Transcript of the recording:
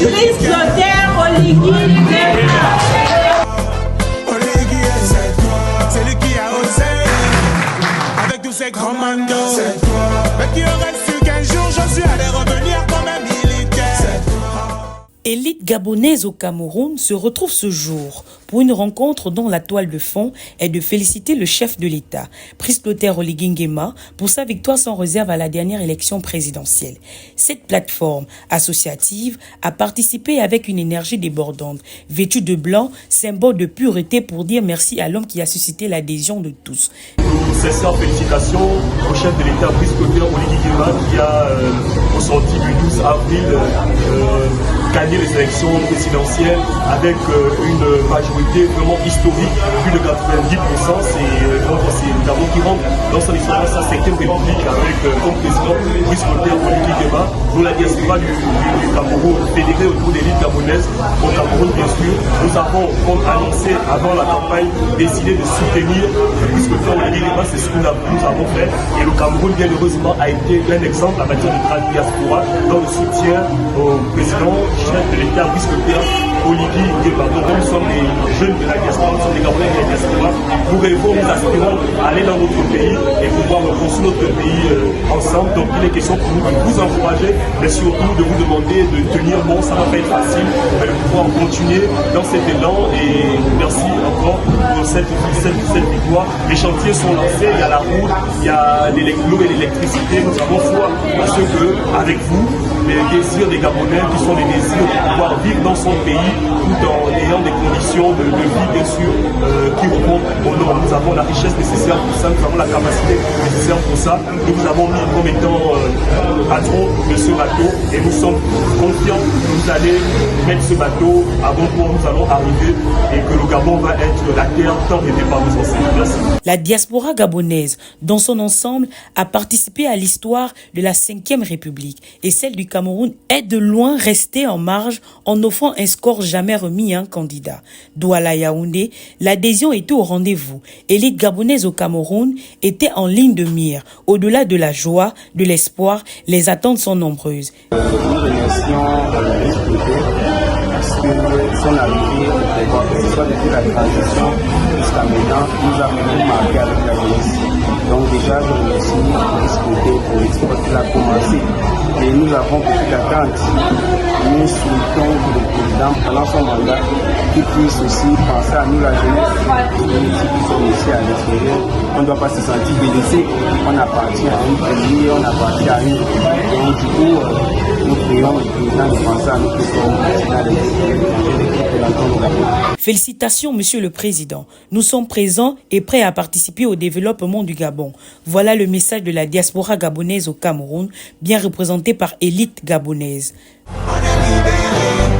Brice Clotaire Oligui Nguema. C'est lui qui a osé, avec tous ses commandos. C'est toi. Mais qui aurait su qu'un jour Josué allait revenir comme un militaire. Élite gabonaise au Cameroun se retrouve ce jour pour une rencontre dont la toile de fond est de féliciter le chef de l'État, Brice Clotaire Oligui Nguema, pour sa victoire sans réserve à la dernière élection présidentielle. Cette plateforme associative a participé avec une énergie débordante, vêtue de blanc, symbole de pureté pour dire merci à l'homme qui a suscité l'adhésion de tous. Sincères félicitations au chef de l'État, Brice Clotaire Oligui Nguema, qui a, au sorti du 12 avril, gagné les élections présidentielles avec une majorité vraiment historique, plus de 90%. C'est Gabon qui rentre dans son histoire, sa 5e république avec comme président Brice Clotaire Oligui Nguema. Nous, la diaspora du Cameroun, fédérée autour des élites gabonaises au Cameroun, bien sûr, nous avons, comme annoncé avant la campagne, décidé de soutenir Brice Clotaire Oligui Nguema. C'est ce que nous avons fait. Et le Cameroun, bien heureusement, a été un exemple en matière de diaspora dans le soutien au président chef de l'État, Brice Clotaire Oligui Nguema. Donc nous sommes des jeunes de la diaspora, nous sommes des Gabonais de la diaspora. Nous rêvons, nous aspirons à aller dans notre pays et pouvoir construire notre pays ensemble. Donc il est question pour nous de vous encourager, mais surtout de vous demander de tenir bon. Ça ne va pas être facile, mais de pouvoir continuer dans cet élan. Et merci encore pour cette victoire. Les chantiers sont lancés, il y a la route, il y a l'eau et l'électricité. Nous avons foi à ce que, avec vous, les désirs des Gabonais, qui sont les désirs de pouvoir vivre dans son pays, tout en ayant des conditions de vie, bien sûr, qui remontent au nord. Nous avons la richesse nécessaire pour ça, nous avons la capacité nécessaire pour ça. Nous vous avons mis comme étant patron de ce bateau et nous sommes confiants que vous allez mettre ce bateau à bon port. Nous allons arriver et que le Gabon va être la terre tant rêvée par nos ancêtres. Merci. La diaspora gabonaise, dans son ensemble, a participé à l'histoire de la 5e République et celle du Cameroun est de loin restée en marge en offrant un score jamais remis à un candidat. Douala Yaoundé, l'adhésion était au rendez-vous. Élite gabonaise au Cameroun était en ligne de mire. Au-delà de la joie, de l'espoir, les attentes sont nombreuses. Nous remercions Brice Clotaire parce que son arrivée au pouvoir, que ce soit depuis la transition jusqu'à maintenant, nous a vraiment marqué avec la jeunesse. Donc déjà, je remercie Brice Clotaire pour l'exploit qu'il a commencé. Et nous avons beaucoup d'attentes. Nous souhaitons que le président, pendant son mandat, qu'il puisse aussi penser à nous, la jeunesse, qui sommes ici à l'extérieur. On ne doit pas se sentir délaissé. On appartient à un pays, on appartient à une république. Donc du coup, nous prions le président de penser à nous que sommes président de l'extérieur. Félicitations, Monsieur le Président. Nous sommes présents et prêts à participer au développement du Gabon. Voilà le message de la diaspora gabonaise au Cameroun, bien représentée par Élite gabonaise. On est libéré.